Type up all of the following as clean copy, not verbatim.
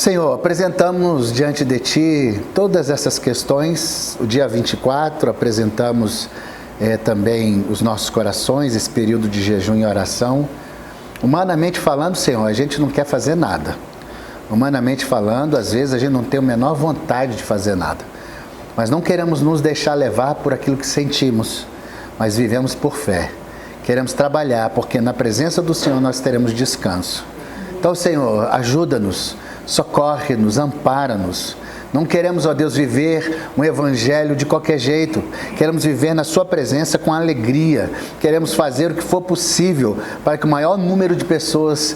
Senhor, apresentamos diante de Ti todas essas questões. O dia 24 apresentamos também os nossos corações, esse período de jejum e oração. Humanamente falando, Senhor, a gente não quer fazer nada. Humanamente falando, às vezes a gente não tem a menor vontade de fazer nada. Mas não queremos nos deixar levar por aquilo que sentimos, mas vivemos por fé. Queremos trabalhar, porque na presença do Senhor nós teremos descanso. Então, Senhor, ajuda-nos, socorre-nos, ampara-nos. Não queremos, ó Deus, viver um evangelho de qualquer jeito. Queremos viver na Sua presença com alegria. Queremos fazer o que for possível para que o maior número de pessoas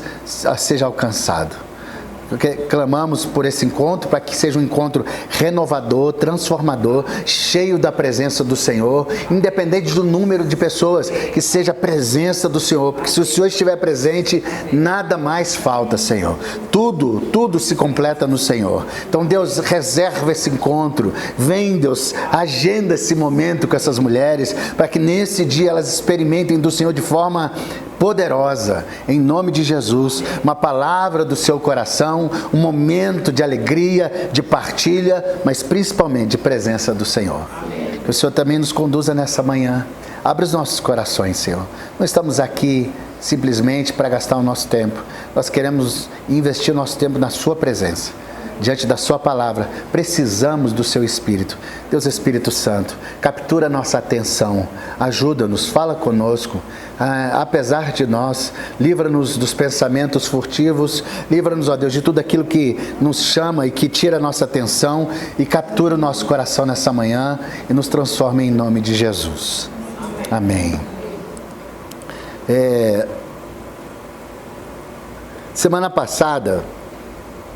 seja alcançado. Porque clamamos por esse encontro, para que seja um encontro renovador, transformador, cheio da presença do Senhor, independente do número de pessoas, que seja a presença do Senhor, porque se o Senhor estiver presente, nada mais falta, Senhor. Tudo se completa no Senhor. Então, Deus, reserva esse encontro. Vem, Deus, agenda esse momento com essas mulheres, para que nesse dia elas experimentem do Senhor de forma poderosa, em nome de Jesus, uma palavra do seu coração, um momento de alegria, de partilha, mas principalmente de presença do Senhor. Amém. Que o Senhor também nos conduza nessa manhã. Abre os nossos corações, Senhor. Não estamos aqui simplesmente para gastar o nosso tempo. Nós queremos investir o nosso tempo na Sua presença. Diante da Sua palavra, precisamos do Seu Espírito. Deus Espírito Santo, captura nossa atenção, ajuda-nos, fala conosco, apesar de nós, livra-nos dos pensamentos furtivos, livra-nos, ó Deus, de tudo aquilo que nos chama e que tira a nossa atenção e captura o nosso coração nessa manhã e nos transforma em nome de Jesus. Amém. Semana passada,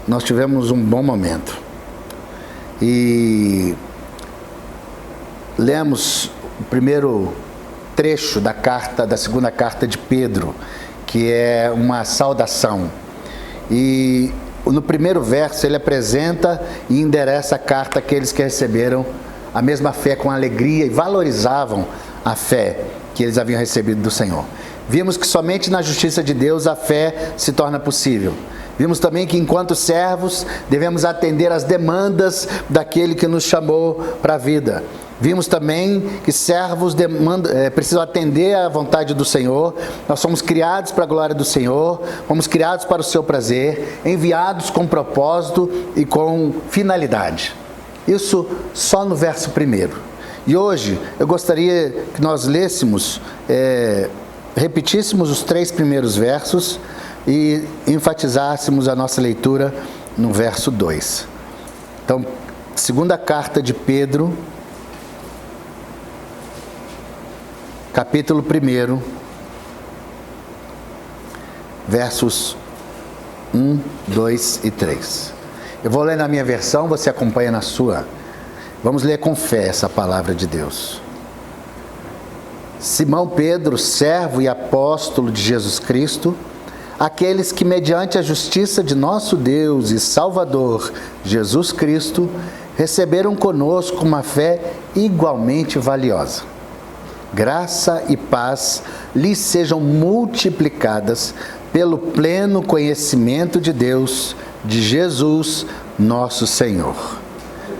nós tivemos um bom momento e lemos o primeiro trecho da segunda carta de Pedro, que é uma saudação. E no primeiro verso ele apresenta e endereça a carta àqueles que receberam a mesma fé com alegria e valorizavam a fé que eles haviam recebido do Senhor. Vimos que somente na justiça de Deus a fé se torna possível. Vimos também que, enquanto servos, devemos atender às demandas daquele que nos chamou para a vida. Vimos também que servos precisam atender à vontade do Senhor. Nós somos criados para a glória do Senhor, fomos criados para o seu prazer, enviados com propósito e com finalidade. Isso só no verso 1. E hoje eu gostaria que nós lêssemos, repetíssemos os 3 primeiros versos e enfatizássemos a nossa leitura no verso 2. Então, segunda carta de Pedro, capítulo 1, versos 1, 2 e 3. Eu vou ler na minha versão, você acompanha na sua. Vamos ler com fé essa palavra de Deus. Simão Pedro, servo e apóstolo de Jesus Cristo, aqueles que, mediante a justiça de nosso Deus e Salvador, Jesus Cristo, receberam conosco uma fé igualmente valiosa. Graça e paz lhes sejam multiplicadas pelo pleno conhecimento de Deus, de Jesus, nosso Senhor.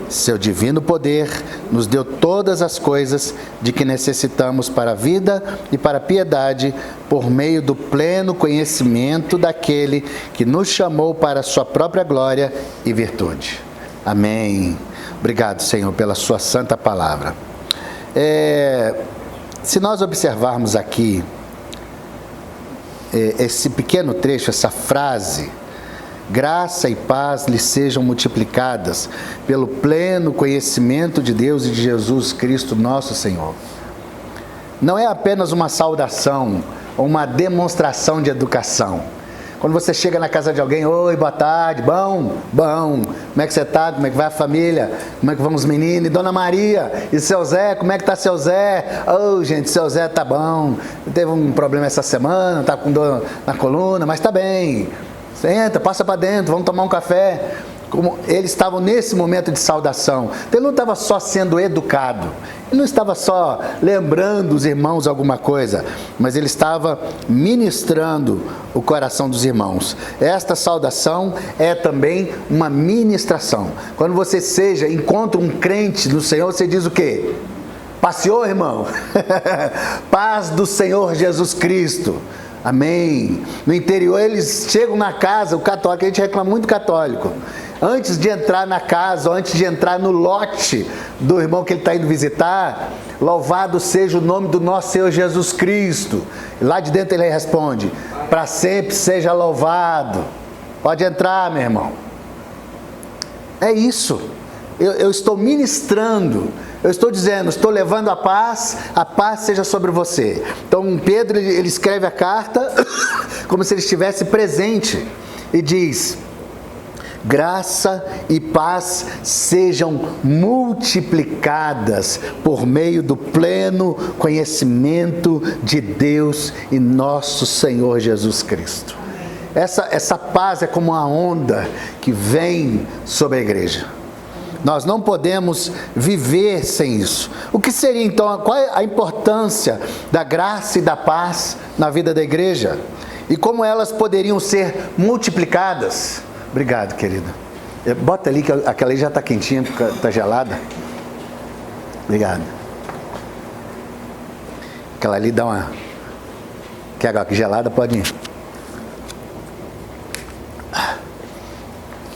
Seu divino poder nos deu todas as coisas de que necessitamos para a vida e para a piedade, por meio do pleno conhecimento daquele que nos chamou para a sua própria glória e virtude. Amém. Obrigado, Senhor, pela sua santa palavra. Se nós observarmos aqui esse pequeno trecho, essa frase, graça e paz lhes sejam multiplicadas pelo pleno conhecimento de Deus e de Jesus Cristo, nosso Senhor. Não é apenas uma saudação ou uma demonstração de educação. Quando você chega na casa de alguém, oi, boa tarde, bom, como é que você está, como é que vai a família, como é que vão os meninos, e Dona Maria, e seu Zé, como é que está seu Zé? Gente, seu Zé tá bom, teve um problema essa semana, tá com dor na coluna, mas tá bem. Entra, passa para dentro, vamos tomar um café. como eles estavam nesse momento de saudação. Então, ele não estava só sendo educado, ele não estava só lembrando os irmãos alguma coisa, mas ele estava ministrando o coração dos irmãos. Esta saudação é também uma ministração. Quando você encontra um crente no Senhor, você diz o quê? Passeou, irmão? Paz do Senhor Jesus Cristo. Amém. No interior eles chegam na casa, o católico, a gente reclama muito do católico. Antes de entrar na casa, ou antes de entrar no lote do irmão que ele está indo visitar, louvado seja o nome do nosso Senhor Jesus Cristo. E lá de dentro ele responde, para sempre seja louvado. Pode entrar, meu irmão. É isso. Eu estou ministrando, eu estou dizendo, estou levando a paz seja sobre você. Então Pedro, ele escreve a carta como se ele estivesse presente e diz, graça e paz sejam multiplicadas por meio do pleno conhecimento de Deus e nosso Senhor Jesus Cristo. Essa paz é como uma onda que vem sobre a igreja. Nós não podemos viver sem isso. O que seria então, qual é a importância da graça e da paz na vida da igreja? E como elas poderiam ser multiplicadas? Obrigado, querido. Bota ali, que aquela aí já está quentinha, porque está gelada. Obrigado. Aquela ali dá uma... Quer água gelada? Pode ir.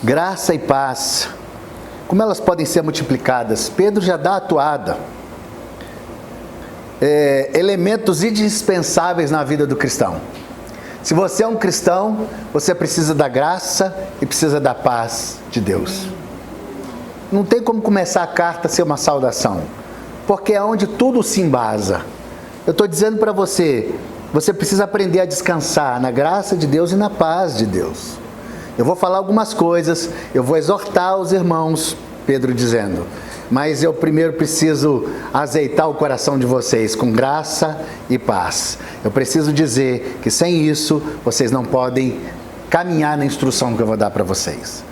Graça e paz. Como elas podem ser multiplicadas? Pedro já dá a toada. Elementos indispensáveis na vida do cristão. Se você é um cristão, você precisa da graça e precisa da paz de Deus. Não tem como começar a carta a ser uma saudação, porque é onde tudo se embasa. Eu estou dizendo para você, você precisa aprender a descansar na graça de Deus e na paz de Deus. Eu vou falar algumas coisas, eu vou exortar os irmãos, Pedro dizendo, mas eu primeiro preciso azeitar o coração de vocês com graça e paz. Eu preciso dizer que sem isso, vocês não podem caminhar na instrução que eu vou dar para vocês.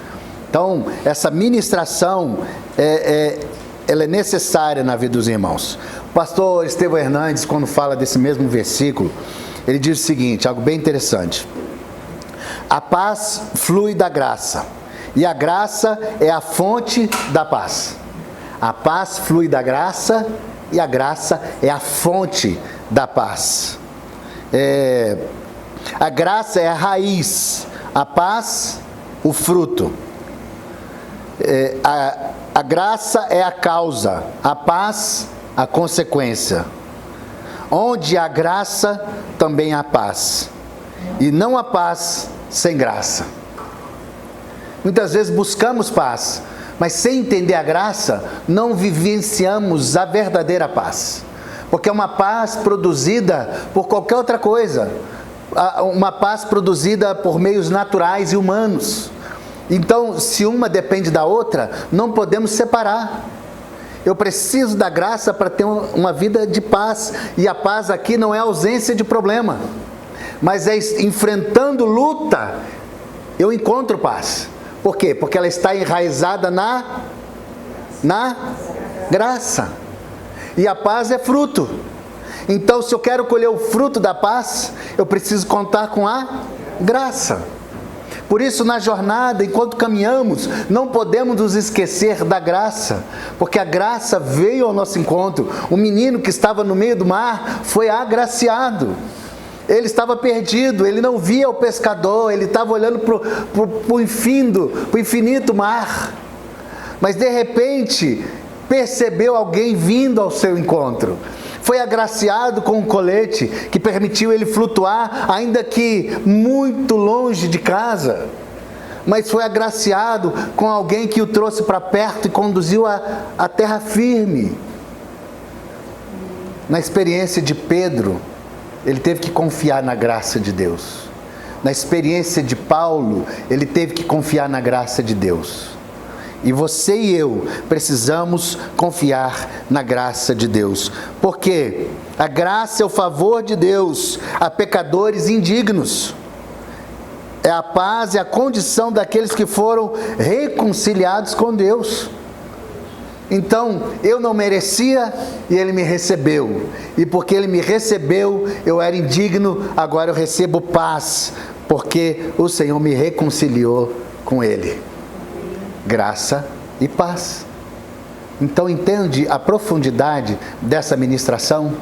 Então, essa ministração, ela é necessária na vida dos irmãos. O pastor Estevão Hernandes, quando fala desse mesmo versículo, ele diz o seguinte, algo bem interessante. A paz flui da graça, e a graça é a fonte da paz. A paz flui da graça, e a graça é a fonte da paz. A graça é a raiz, a paz, o fruto. A graça é a causa, a paz, a consequência. Onde há graça, também há paz. E não há paz sem graça. Muitas vezes buscamos paz, mas sem entender a graça, não vivenciamos a verdadeira paz. Porque é uma paz produzida por qualquer outra coisa. Uma paz produzida por meios naturais e humanos. Então, se uma depende da outra, não podemos separar. Eu preciso da graça para ter uma vida de paz. E a paz aqui não é ausência de problema, mas é enfrentando luta, eu encontro paz. Por quê? Porque ela está enraizada na graça. E a paz é fruto. Então, se eu quero colher o fruto da paz, eu preciso contar com a graça. Por isso, na jornada, enquanto caminhamos, não podemos nos esquecer da graça, porque a graça veio ao nosso encontro. O menino que estava no meio do mar foi agraciado. Ele estava perdido, ele não via o pescador, ele estava olhando para o infinito mar. Mas de repente, percebeu alguém vindo ao seu encontro. Foi agraciado com um colete que permitiu ele flutuar, ainda que muito longe de casa. Mas foi agraciado com alguém que o trouxe para perto e conduziu à terra firme. Na experiência de Pedro, ele teve que confiar na graça de Deus. Na experiência de Paulo, ele teve que confiar na graça de Deus. E você e eu precisamos confiar na graça de Deus. Porque a graça é o favor de Deus a pecadores indignos. é a paz e a condição daqueles que foram reconciliados com Deus. Então, eu não merecia e Ele me recebeu. E porque Ele me recebeu, eu era indigno, agora eu recebo paz, porque o Senhor me reconciliou com Ele. Graça e paz. Então, entende a profundidade dessa ministração?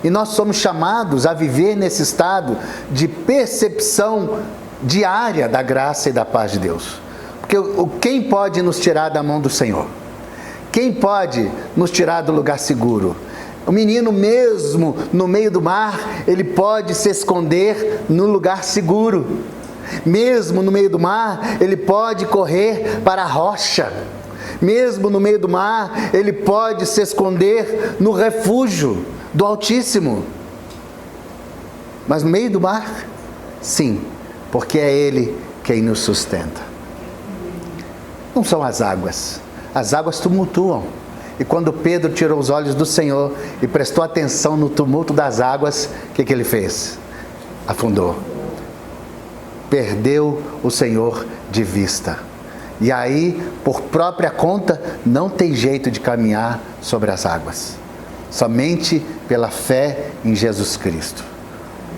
E nós somos chamados a viver nesse estado de percepção diária da graça e da paz de Deus. Porque quem pode nos tirar da mão do Senhor? Quem pode nos tirar do lugar seguro? O menino mesmo no meio do mar, ele pode se esconder no lugar seguro. Mesmo no meio do mar, ele pode correr para a rocha. Mesmo no meio do mar, ele pode se esconder no refúgio do Altíssimo. Mas no meio do mar, sim, porque é Ele quem nos sustenta. Não são as águas tumultuam. E quando Pedro tirou os olhos do Senhor e prestou atenção no tumulto das águas, o que ele fez? Afundou. Perdeu o Senhor de vista. E aí, por própria conta, não tem jeito de caminhar sobre as águas. Somente pela fé em Jesus Cristo.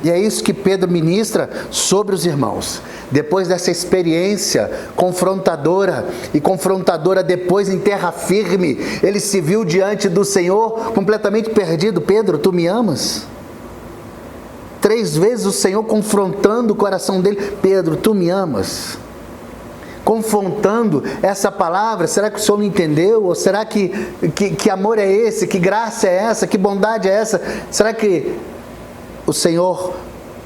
E é isso que Pedro ministra sobre os irmãos. Depois dessa experiência confrontadora, e confrontadora depois em terra firme, ele se viu diante do Senhor completamente perdido. Pedro, tu me amas? 3 vezes o Senhor confrontando o coração dele. Pedro, tu me amas? Confrontando essa palavra, será que o Senhor não entendeu? Ou será que amor é esse? Que graça é essa? Que bondade é essa? Será que o Senhor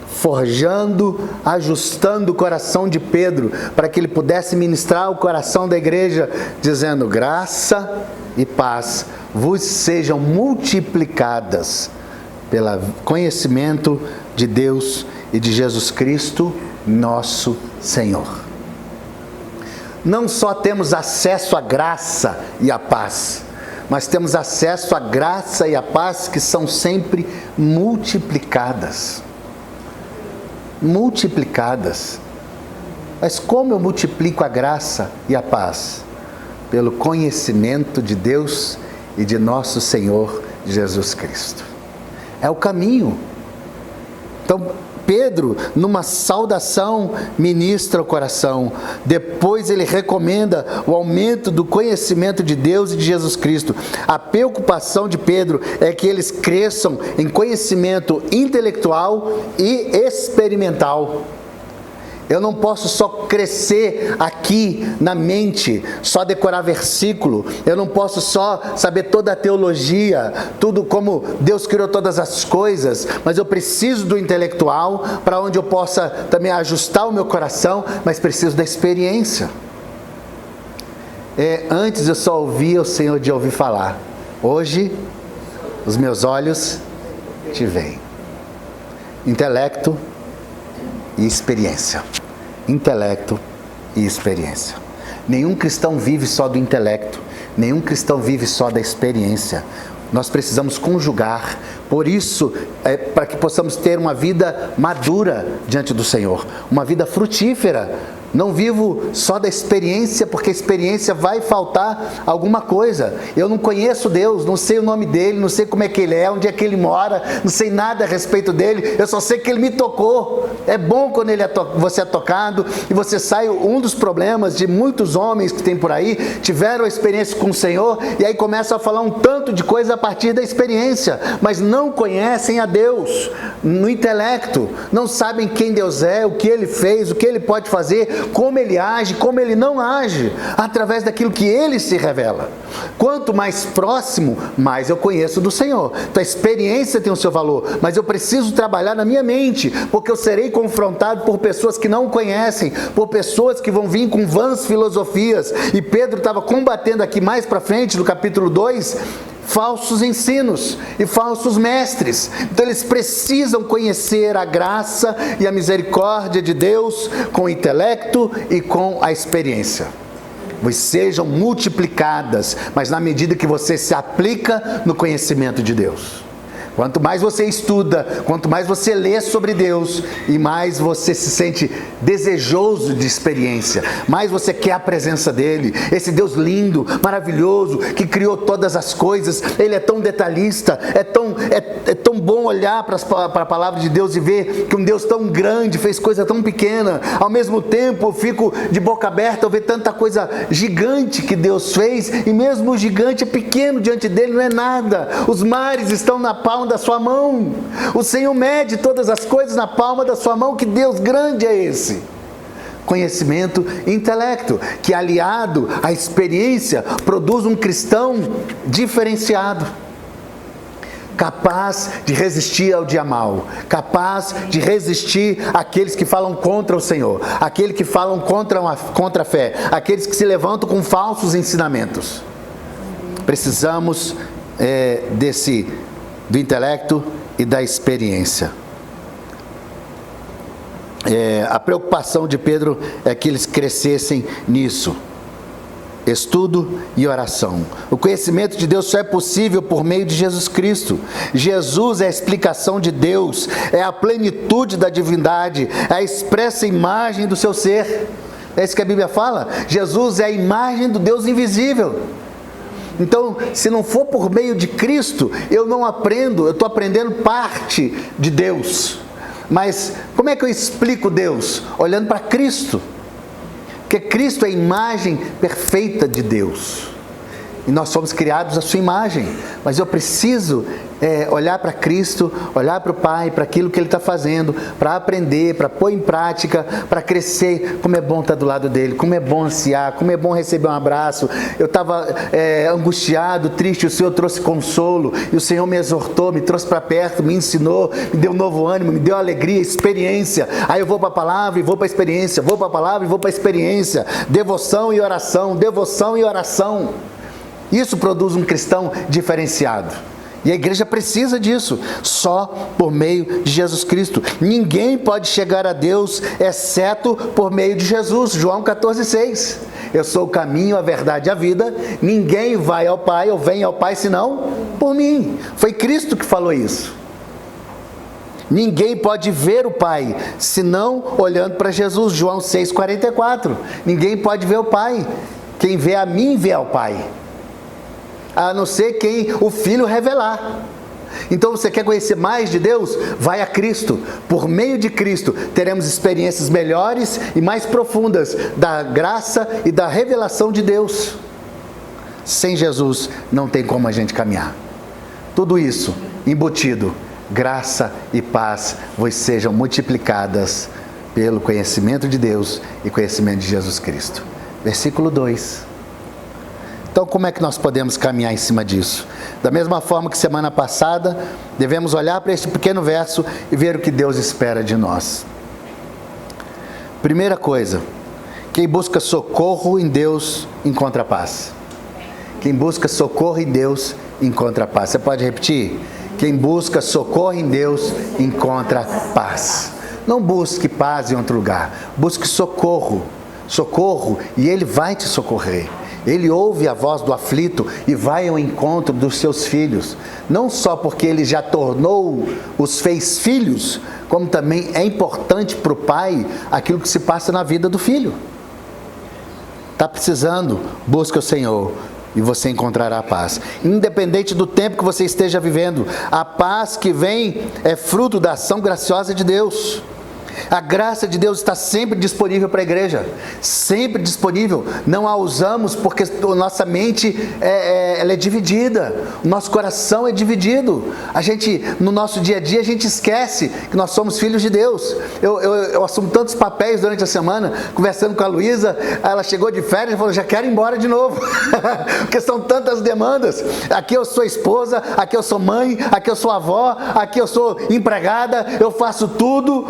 forjando, ajustando o coração de Pedro, para que ele pudesse ministrar o coração da igreja, dizendo: graça e paz vos sejam multiplicadas pelo conhecimento de Deus e de Jesus Cristo, nosso Senhor. Não só temos acesso à graça e à paz, mas temos acesso à graça e à paz que são sempre multiplicadas. Multiplicadas. Mas como eu multiplico a graça e a paz? Pelo conhecimento de Deus e de nosso Senhor Jesus Cristo. É o caminho. Então, Pedro, numa saudação, ministra o coração. Depois ele recomenda o aumento do conhecimento de Deus e de Jesus Cristo. A preocupação de Pedro é que eles cresçam em conhecimento intelectual e experimental. Eu não posso só crescer aqui na mente, só decorar versículo. Eu não posso só saber toda a teologia, tudo como Deus criou todas as coisas. Mas eu preciso do intelectual, para onde eu possa também ajustar o meu coração, mas preciso da experiência. Antes eu só ouvia o Senhor de ouvir falar. Hoje, os meus olhos te veem. Intelecto e experiência. Intelecto e experiência. Nenhum cristão vive só do intelecto, nenhum cristão vive só da experiência. Nós precisamos conjugar. Por isso, para que possamos ter uma vida madura diante do Senhor, uma vida frutífera. Não vivo só da experiência, porque a experiência vai faltar alguma coisa. Eu não conheço Deus, não sei o nome dele, não sei como é que ele é, onde é que ele mora, não sei nada a respeito dele, eu só sei que ele me tocou. É bom quando você é tocado e você sai. Um dos problemas de muitos homens que tem por aí, tiveram a experiência com o Senhor e aí começam a falar um tanto de coisa a partir da experiência, mas não conhecem a Deus no intelecto, não sabem quem Deus é, o que ele fez, o que ele pode fazer, como ele age, como ele não age, através daquilo que ele se revela. Quanto mais próximo, mais eu conheço do Senhor. Então a experiência tem o seu valor, mas eu preciso trabalhar na minha mente, porque eu serei confrontado por pessoas que não conhecem, por pessoas que vão vir com vãs filosofias. E Pedro estava combatendo aqui mais para frente, no capítulo 2, falsos ensinos e falsos mestres. Então eles precisam conhecer a graça e a misericórdia de Deus com o intelecto e com a experiência. Pois sejam multiplicadas, mas na medida que você se aplica no conhecimento de Deus. Quanto mais você estuda, quanto mais você lê sobre Deus, e mais você se sente desejoso de experiência, mais você quer a presença dEle. Esse Deus lindo, maravilhoso, que criou todas as coisas. Ele é tão detalhista, é tão bom olhar para a palavra de Deus e ver que um Deus tão grande fez coisa tão pequena. Ao mesmo tempo eu fico de boca aberta ao ver tanta coisa gigante que Deus fez, e mesmo o gigante é pequeno diante dele, não é nada. Os mares estão na palma da sua mão. O Senhor mede todas as coisas na palma da sua mão. Que Deus grande é esse? Conhecimento e intelecto, que aliado à experiência produz um cristão diferenciado, capaz de resistir ao dia mau, capaz de resistir àqueles que falam contra o Senhor, aqueles que falam contra a fé, aqueles que se levantam com falsos ensinamentos. Precisamos do intelecto e da experiência. A preocupação de Pedro é que eles crescessem nisso. Estudo e oração. O conhecimento de Deus só é possível por meio de Jesus Cristo. Jesus é a explicação de Deus, é a plenitude da divindade, é a expressa imagem do seu ser. É isso que a Bíblia fala. Jesus é a imagem do Deus invisível. Então, se não for por meio de Cristo, eu não aprendo, eu estou aprendendo parte de Deus. Mas como é que eu explico Deus? Olhando para Cristo. Porque Cristo é a imagem perfeita de Deus. E nós somos criados à sua imagem. Mas eu preciso olhar para Cristo, olhar para o Pai, para aquilo que Ele está fazendo, para aprender, para pôr em prática, para crescer. Como é bom estar do lado dEle, como é bom ansiar, como é bom receber um abraço. Eu estava angustiado, triste, o Senhor trouxe consolo, e o Senhor me exortou, me trouxe para perto, me ensinou, me deu um novo ânimo, me deu alegria, experiência. Aí eu vou para a palavra e vou para a experiência, vou para a palavra e vou para a experiência. Devoção e oração, devoção e oração. Isso produz um cristão diferenciado. E a igreja precisa disso, só por meio de Jesus Cristo. Ninguém pode chegar a Deus, exceto por meio de Jesus. João 14,6. Eu sou o caminho, a verdade e a vida. Ninguém vai ao Pai ou vem ao Pai, senão por mim. Foi Cristo que falou isso. Ninguém pode ver o Pai, senão olhando para Jesus. João 6,44. Ninguém pode ver o Pai. Quem vê a mim, vê ao Pai. A não ser quem o Filho revelar. Então você quer conhecer mais de Deus? Vai a Cristo. Por meio de Cristo teremos experiências melhores e mais profundas da graça e da revelação de Deus. Sem Jesus não tem como a gente caminhar. Tudo isso embutido, graça e paz vos sejam multiplicadas pelo conhecimento de Deus e conhecimento de Jesus Cristo. Versículo 2. Então, como é que nós podemos caminhar em cima disso? Da mesma forma que semana passada, devemos olhar para este pequeno verso e ver o que Deus espera de nós. Primeira coisa, quem busca socorro em Deus, encontra paz. Quem busca socorro em Deus, encontra paz. Você pode repetir? Quem busca socorro em Deus, encontra paz. Não busque paz em outro lugar, busque socorro. Socorro, e Ele vai te socorrer. Ele ouve a voz do aflito e vai ao encontro dos seus filhos. Não só porque Ele já os fez filhos, como também é importante para o pai aquilo que se passa na vida do filho. Está precisando? Busca o Senhor e você encontrará a paz. Independente do tempo que você esteja vivendo, a paz que vem é fruto da ação graciosa de Deus. A graça de Deus está sempre disponível para a igreja, sempre disponível. Não a usamos porque a nossa mente ela é dividida, o nosso coração é dividido. No nosso dia a dia, a gente esquece que nós somos filhos de Deus. Eu assumo tantos papéis durante a semana, conversando com a Luísa, ela chegou de férias e falou, já quero ir embora de novo, porque são tantas demandas. Aqui eu sou esposa, aqui eu sou mãe, aqui eu sou avó, aqui eu sou empregada, eu faço tudo,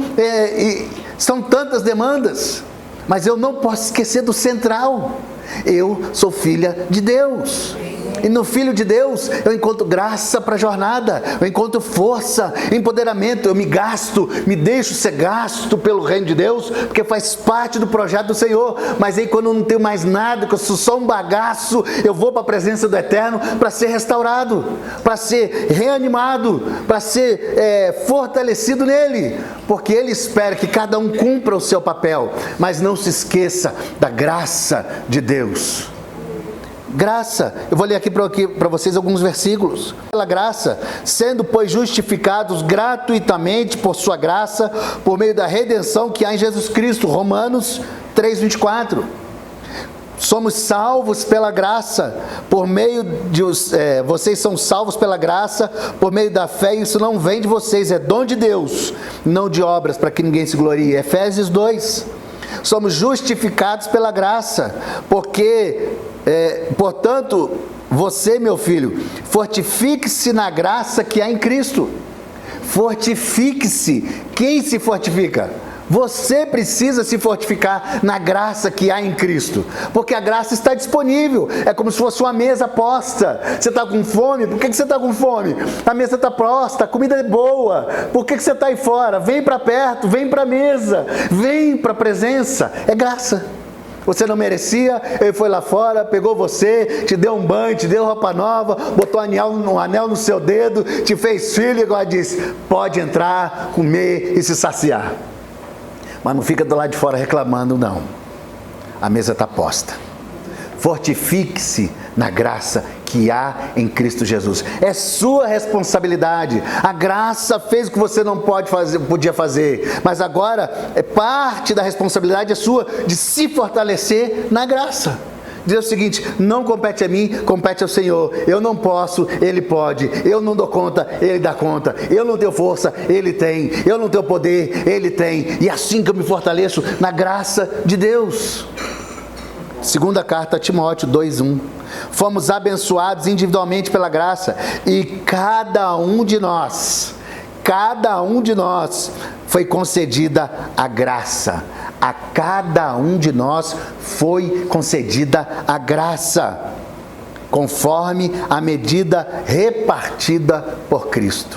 e são tantas demandas, mas eu não posso esquecer do central. Eu sou filha de Deus. E no Filho de Deus eu encontro graça para a jornada, eu encontro força, empoderamento, eu me gasto, me deixo ser gasto pelo reino de Deus, porque faz parte do projeto do Senhor. Mas aí quando eu não tenho mais nada, que eu sou só um bagaço, eu vou para a presença do Eterno para ser restaurado, para ser reanimado, para ser fortalecido nele, porque Ele espera que cada um cumpra o seu papel, mas não se esqueça da graça de Deus. Graça, eu vou ler aqui para vocês alguns versículos. Pela graça, sendo pois justificados gratuitamente por sua graça, por meio da redenção que há em Jesus Cristo. Romanos 3:24. Somos salvos pela graça, por meio de vocês são salvos pela graça, por meio da fé, e isso não vem de vocês, é dom de Deus, não de obras, para que ninguém se glorie. Efésios 2. Somos justificados pela graça, porque, portanto, você, meu filho, fortifique-se na graça que há em Cristo. Fortifique-se. Quem se fortifica? Você precisa se fortificar na graça que há em Cristo, porque a graça está disponível, é como se fosse uma mesa posta. Você está com fome? Por que você está com fome? A mesa está posta, a comida é boa, por que você está aí fora? Vem para perto, vem para a mesa, vem para a presença, é graça. Você não merecia, Ele foi lá fora, pegou você, te deu um banho, te deu roupa nova, botou um anel no seu dedo, te fez filho e agora diz, pode entrar, comer e se saciar. Mas não fica do lado de fora reclamando, não. A mesa está posta. Fortifique-se na graça que há em Cristo Jesus. É sua responsabilidade. A graça fez o que você não podia fazer. Mas agora, parte da responsabilidade é sua de se fortalecer na graça. Diz o seguinte, não compete a mim, compete ao Senhor. Eu não posso, Ele pode. Eu não dou conta, Ele dá conta. Eu não tenho força, Ele tem. Eu não tenho poder, Ele tem. E assim que eu me fortaleço na graça de Deus. Segunda carta a Timóteo 2:1. Fomos abençoados individualmente pela graça, e cada um de nós foi concedida a graça. A cada um de nós foi concedida a graça, conforme a medida repartida por Cristo.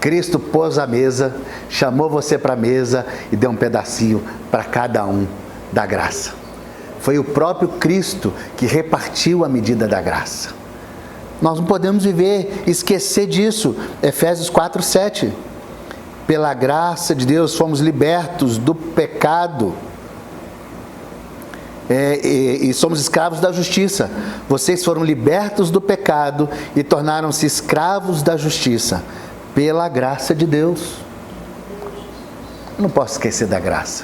Cristo pôs a mesa, chamou você para a mesa e deu um pedacinho para cada um da graça. Foi o próprio Cristo que repartiu a medida da graça. Nós não podemos esquecer disso. Efésios 4:7. Pela graça de Deus fomos libertos do pecado e somos escravos da justiça. Vocês foram libertos do pecado e tornaram-se escravos da justiça, pela graça de Deus. Eu não posso esquecer da graça.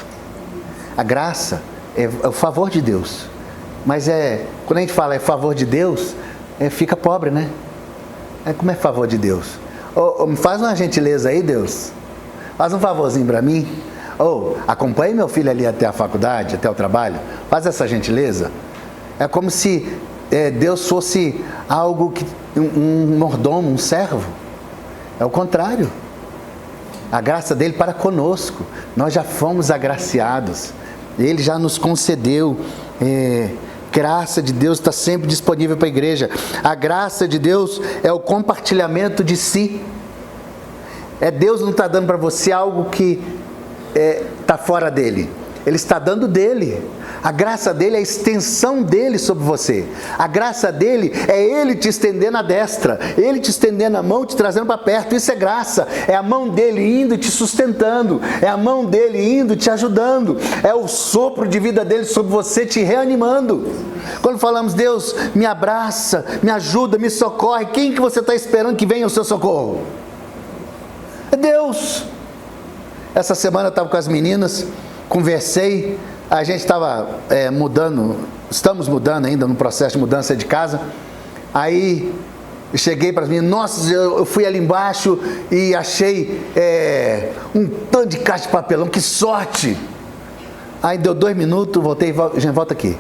A graça é o favor de Deus. Mas quando a gente fala favor de Deus, fica pobre, né? Como é favor de Deus? Me faz uma gentileza aí, Deus. Faz um favorzinho para mim. Acompanhe meu filho ali até a faculdade, até o trabalho. Faz essa gentileza. É como se Deus fosse algo um mordomo, um servo. É o contrário. A graça dele para conosco. Nós já fomos agraciados. Ele já nos concedeu. Graça de Deus está sempre disponível para a igreja. A graça de Deus é o compartilhamento de si. Deus não está dando para você algo que está fora dele. Ele está dando dele. A graça dele é a extensão dele sobre você. A graça dele é ele te estendendo a destra, ele te estendendo a mão, te trazendo para perto. Isso é graça. É a mão dele indo te sustentando. É a mão dele indo te ajudando. É o sopro de vida dele sobre você te reanimando. Quando falamos, Deus me abraça, me ajuda, me socorre, quem que você está esperando que venha o seu socorro? É Deus. Essa semana eu estava com as meninas, conversei, a gente estava estamos mudando ainda, no processo de mudança de casa. Aí eu cheguei para as meninas, nossa, eu fui ali embaixo e achei um tanto de caixa de papelão, que sorte! Aí deu 2 minutos, voltei, gente, volta aqui.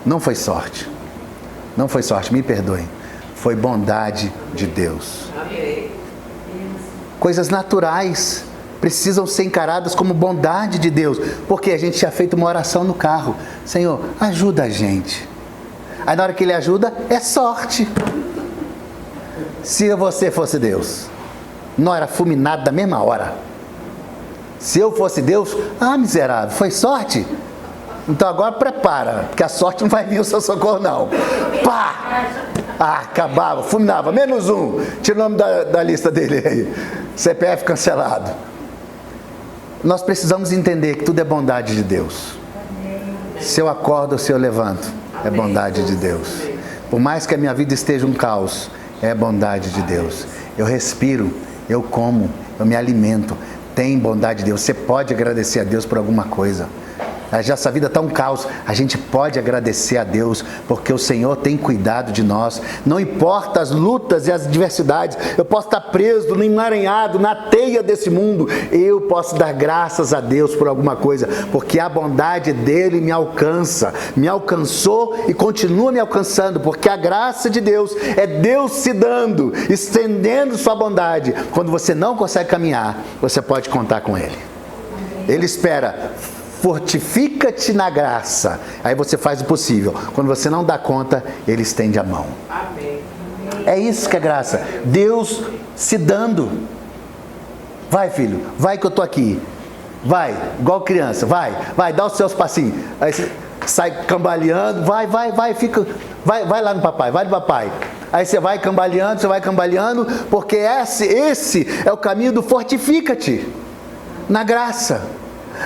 Não foi sorte, me perdoem, foi bondade de Deus. Coisas naturais precisam ser encaradas como bondade de Deus, porque a gente tinha feito uma oração no carro. Senhor, ajuda a gente Aí na hora que ele ajuda, é sorte. Se você fosse Deus, não era fulminado da mesma hora. Se eu fosse Deus, miserável, foi sorte? Então agora prepara, porque a sorte não vai vir o seu socorro não. Pá! Acabava, fulminava, -1. Tira o nome da lista dele aí. CPF cancelado. Nós precisamos entender que tudo é bondade de Deus. Se eu acordo ou se eu levanto, é bondade de Deus. Por mais que a minha vida esteja um caos, é bondade de Deus. Eu respiro, eu como, eu me alimento. Tem bondade de Deus. Você pode agradecer a Deus por alguma coisa. Já essa vida está um caos, a gente pode agradecer a Deus, porque o Senhor tem cuidado de nós. Não importa as lutas e as adversidades, eu posso estar preso, no emaranhado, na teia desse mundo, eu posso dar graças a Deus por alguma coisa, porque a bondade dele me alcança, me alcançou e continua me alcançando, porque a graça de Deus é Deus se dando, estendendo sua bondade. Quando você não consegue caminhar, você pode contar com Ele. Ele espera: fortifica-te na graça. Aí você faz o possível. Quando você não dá conta, Ele estende a mão. Amém. É isso que é graça. Deus se dando. Vai, filho, vai que eu estou aqui. Vai, igual criança, vai, dá os seus passinhos. Aí você sai cambaleando, vai, fica, vai lá no papai, vai no papai. Aí você vai cambaleando, porque esse é o caminho do fortifica-te na graça.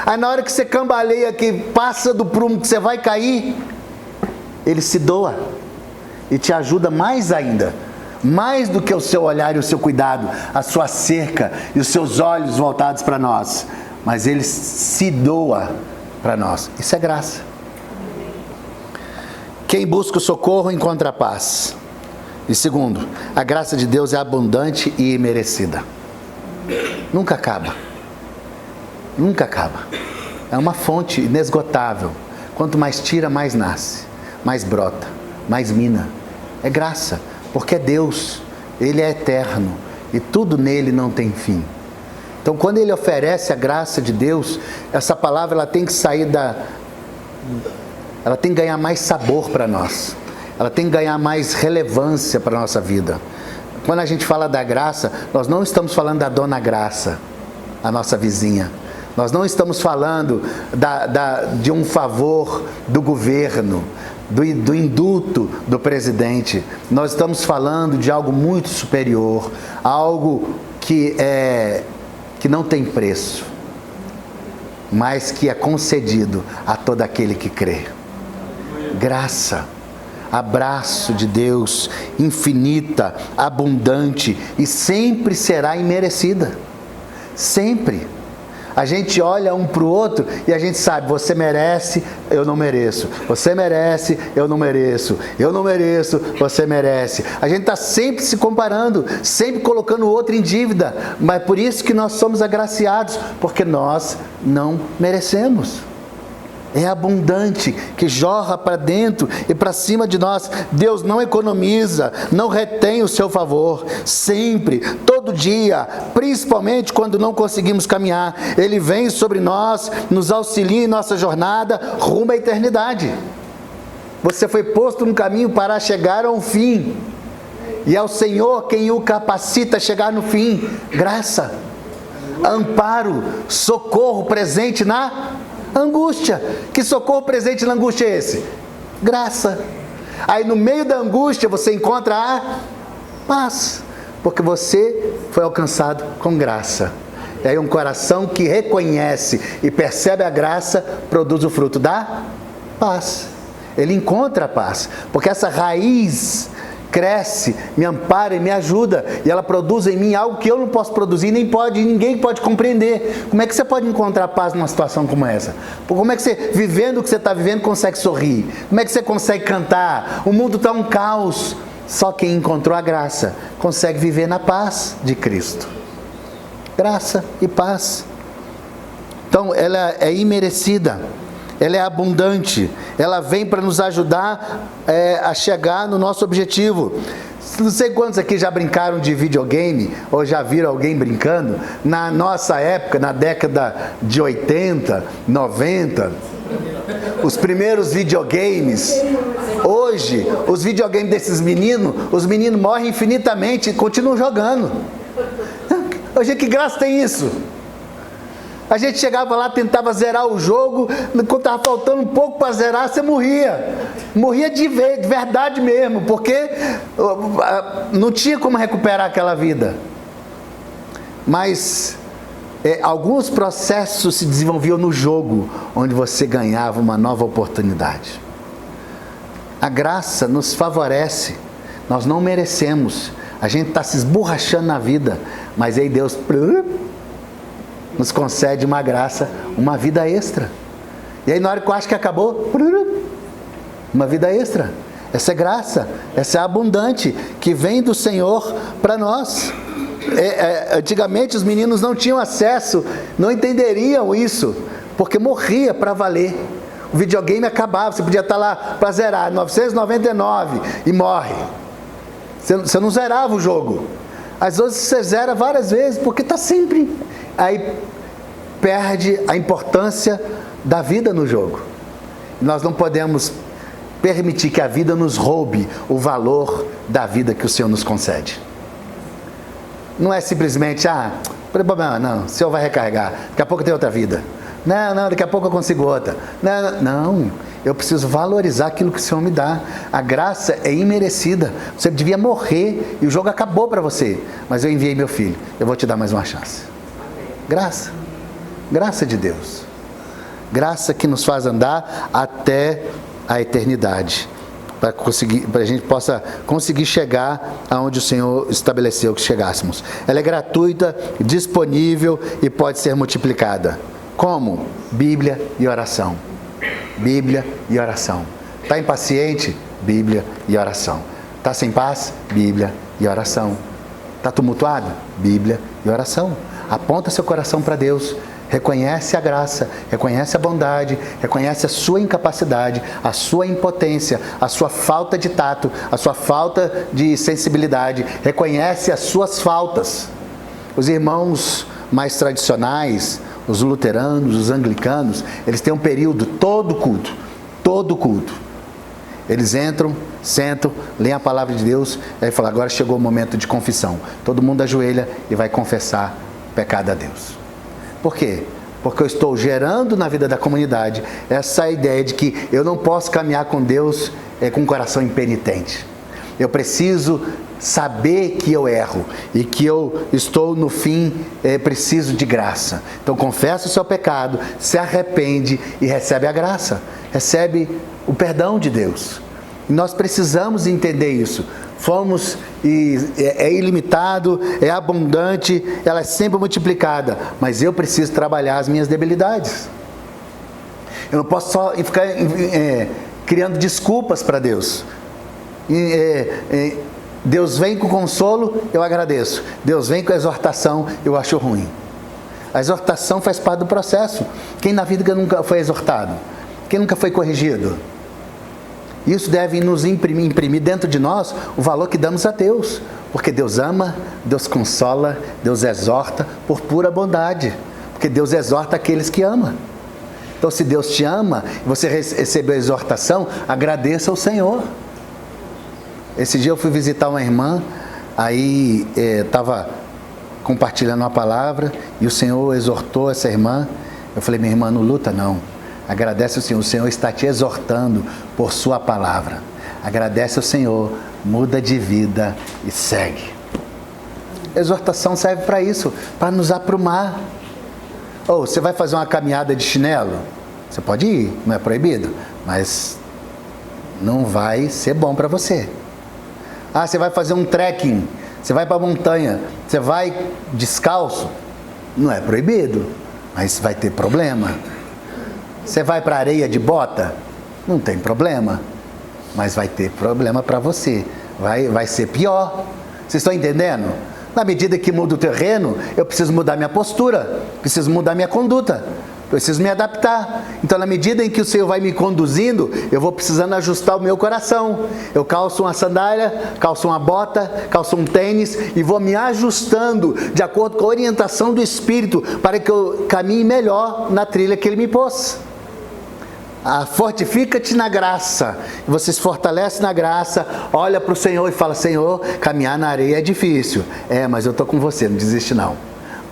Aí na hora que você cambaleia, que passa do prumo, que você vai cair, Ele se doa e te ajuda mais ainda, mais do que o seu olhar e o seu cuidado, a sua cerca e os seus olhos voltados para nós, mas Ele se doa para nós. Isso é graça. Quem busca o socorro encontra a paz. E segundo, a graça de Deus é abundante e imerecida. Nunca acaba. Nunca acaba. É uma fonte inesgotável. Quanto mais tira, mais nasce, mais brota, mais mina. É graça, porque é Deus. Ele é eterno e tudo nele não tem fim. Então, quando Ele oferece a graça de Deus, essa palavra ela tem que sair ela tem que ganhar mais sabor para nós. Ela tem que ganhar mais relevância para a nossa vida. Quando a gente fala da graça, nós não estamos falando da Dona Graça, a nossa vizinha. Nós não estamos falando de um favor do governo, do indulto do presidente. Nós estamos falando de algo muito superior, algo que não tem preço, mas que é concedido a todo aquele que crê. Graça, abraço de Deus, infinita, abundante e sempre será imerecida. Sempre. A gente olha um para o outro e a gente sabe, você merece, eu não mereço. Você merece, eu não mereço. Eu não mereço, você merece. A gente está sempre se comparando, sempre colocando o outro em dívida. Mas por isso que nós somos agraciados, porque nós não merecemos. É abundante, que jorra para dentro e para cima de nós. Deus não economiza, não retém o seu favor. Sempre, todo dia, principalmente quando não conseguimos caminhar, Ele vem sobre nós, nos auxilia em nossa jornada rumo à eternidade. Você foi posto no caminho para chegar a um fim. E é o Senhor quem o capacita a chegar no fim. Graça, amparo, socorro presente na angústia. Que socorro presente na angústia é esse? Graça. Aí no meio da angústia você encontra a paz, porque você foi alcançado com graça. E aí um coração que reconhece e percebe a graça produz o fruto da paz. Ele encontra a paz, porque essa raiz cresce, me ampara e me ajuda, e ela produz em mim algo que eu não posso produzir, ninguém pode compreender. Como é que você pode encontrar paz numa situação como essa? Como é que você, vivendo o que você está vivendo, consegue sorrir? Como é que você consegue cantar? O mundo está um caos. Só quem encontrou a graça consegue viver na paz de Cristo. Graça e paz. Então, ela é imerecida. Ela é abundante, ela vem para nos ajudar a chegar no nosso objetivo. Não sei quantos aqui já brincaram de videogame, ou já viram alguém brincando. Na nossa época, na década de 80, 90, os primeiros videogames, Hoje, os videogames desses meninos, os meninos morrem infinitamente e continuam jogando. Hoje, que graça tem isso? A gente chegava lá, tentava zerar o jogo, quando estava faltando um pouco para zerar, você morria. Morria de verdade mesmo, porque não tinha como recuperar aquela vida. Mas alguns processos se desenvolviam no jogo, onde você ganhava uma nova oportunidade. A graça nos favorece, nós não merecemos, a gente está se esborrachando na vida, mas aí Deus nos concede uma graça, uma vida extra. E aí na hora que eu acho que acabou, uma vida extra. Essa é graça, essa é abundante, que vem do Senhor para nós. Antigamente os meninos não tinham acesso, não entenderiam isso, porque morria para valer. O videogame acabava, você podia estar lá para zerar, 999 e morre. Você não zerava o jogo. Às vezes você zera várias vezes, porque está sempre... Aí perde a importância da vida no jogo. Nós não podemos permitir que a vida nos roube o valor da vida que o Senhor nos concede. Não é simplesmente, problema não, o Senhor vai recarregar, daqui a pouco tem outra vida. Não, daqui a pouco eu consigo outra. Não, eu preciso valorizar aquilo que o Senhor me dá. A graça é imerecida. Você devia morrer e o jogo acabou para você. Mas eu enviei meu filho, eu vou te dar mais uma chance. Graça de Deus. Graça que nos faz andar até a eternidade. Para a gente possa conseguir chegar aonde o Senhor estabeleceu que chegássemos. Ela é gratuita, disponível e pode ser multiplicada. Como? Bíblia e oração. Bíblia e oração. Está impaciente? Bíblia e oração. Está sem paz? Bíblia e oração. Está tumultuado? Bíblia e oração. Aponta seu coração para Deus. Reconhece a graça, reconhece a bondade, reconhece a sua incapacidade, a sua impotência, a sua falta de tato, a sua falta de sensibilidade. Reconhece as suas faltas. Os irmãos mais tradicionais, os luteranos, os anglicanos, eles têm um período, todo culto. Eles entram, sentam, leem a palavra de Deus, e aí falam, agora chegou o momento de confissão. Todo mundo ajoelha e vai confessar o pecado a Deus. Por quê? Porque eu estou gerando na vida da comunidade essa ideia de que eu não posso caminhar com Deus com um coração impenitente. Eu preciso saber que eu erro e que eu estou no fim, preciso de graça. Então confessa o seu pecado, se arrepende e recebe a graça, recebe o perdão de Deus. E nós precisamos entender isso. É ilimitado, é abundante, ela é sempre multiplicada, mas eu preciso trabalhar as minhas debilidades. Eu não posso só ficar criando desculpas para Deus. Deus vem com consolo, eu agradeço. Deus vem com exortação, eu acho ruim. A exortação faz parte do processo. Quem na vida nunca foi exortado? Quem nunca foi corrigido? Isso deve nos imprimir dentro de nós o valor que damos a Deus. Porque Deus ama, Deus consola, Deus exorta por pura bondade. Porque Deus exorta aqueles que ama. Então se Deus te ama e você recebeu a exortação, agradeça ao Senhor. Esse dia eu fui visitar uma irmã, aí estava compartilhando uma palavra e o Senhor exortou essa irmã. Eu falei, minha irmã, não luta não. Agradece ao Senhor, o Senhor está te exortando por sua palavra. Agradece ao Senhor, muda de vida e segue. Exortação serve para isso, para nos aprumar. Você vai fazer uma caminhada de chinelo? Você pode ir, não é proibido, mas não vai ser bom para você. Você vai fazer um trekking, você vai para a montanha, você vai descalço? Não é proibido, mas vai ter problema. Você vai para a areia de bota? Não tem problema, mas vai ter problema para você. Vai ser pior. Vocês estão entendendo? Na medida que muda o terreno, eu preciso mudar minha postura, preciso mudar minha conduta, preciso me adaptar. Então, na medida em que o Senhor vai me conduzindo, eu vou precisando ajustar o meu coração. Eu calço uma sandália, calço uma bota, calço um tênis e vou me ajustando de acordo com a orientação do Espírito para que eu caminhe melhor na trilha que Ele me pôs. Fortifica-te na graça. Você se fortalece na graça, olha para o Senhor e fala: Senhor, caminhar na areia é difícil. Mas eu estou com você, não desiste não.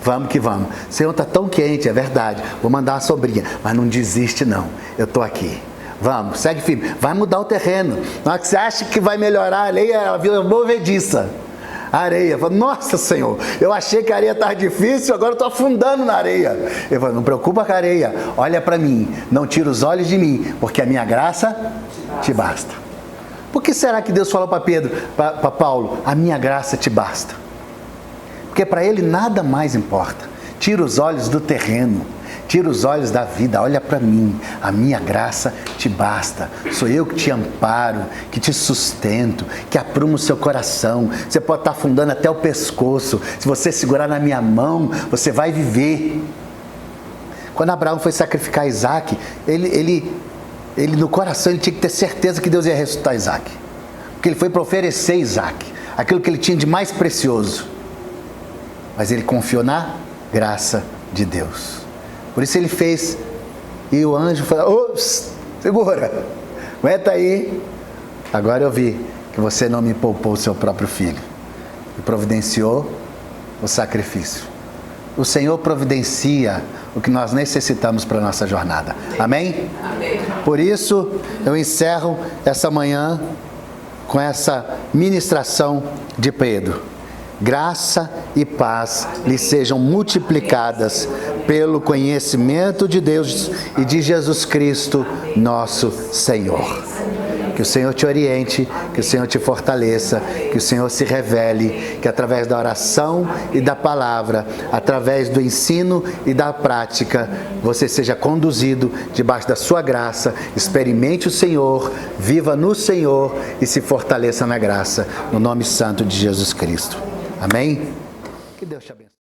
Vamos que vamos. Senhor, está tão quente, é verdade. Vou mandar uma sobrinha, mas não desiste não. Eu estou aqui. Vamos, segue firme. Vai mudar o terreno. Na hora que você acha que vai melhorar a areia, ela vira movediça. A areia, fala: nossa Senhor, eu achei que a areia estava difícil, agora eu estou afundando na areia. Eu falo: não preocupa com a areia, olha para mim, não tira os olhos de mim, porque a minha graça te basta. Por que será que Deus falou para Pedro, para Paulo: a minha graça te basta? Porque para ele nada mais importa. Tira os olhos do terreno, tira os olhos da vida, olha para mim, a minha graça te basta. Sou eu que te amparo, que te sustento, que aprumo o seu coração. Você pode estar afundando até o pescoço, se você segurar na minha mão, você vai viver. Quando Abraão foi sacrificar Isaac, ele no coração ele tinha que ter certeza que Deus ia ressuscitar Isaac, porque ele foi para oferecer Isaac, aquilo que ele tinha de mais precioso, mas ele confiou na graça de Deus. Por isso ele fez, e o anjo falou: ops, segura, aguenta aí. Agora eu vi que você não me poupou o seu próprio filho, e providenciou o sacrifício. O Senhor providencia o que nós necessitamos para a nossa jornada. Amém? Amém? Por isso eu encerro essa manhã com essa ministração de Pedro. Graça e paz lhe sejam multiplicadas pelo conhecimento de Deus e de Jesus Cristo, nosso Senhor. Que o Senhor te oriente, que o Senhor te fortaleça, que o Senhor se revele, que através da oração e da palavra, através do ensino e da prática, você seja conduzido debaixo da sua graça, experimente o Senhor, viva no Senhor e se fortaleça na graça, no nome santo de Jesus Cristo. Amém? Que Deus te abençoe.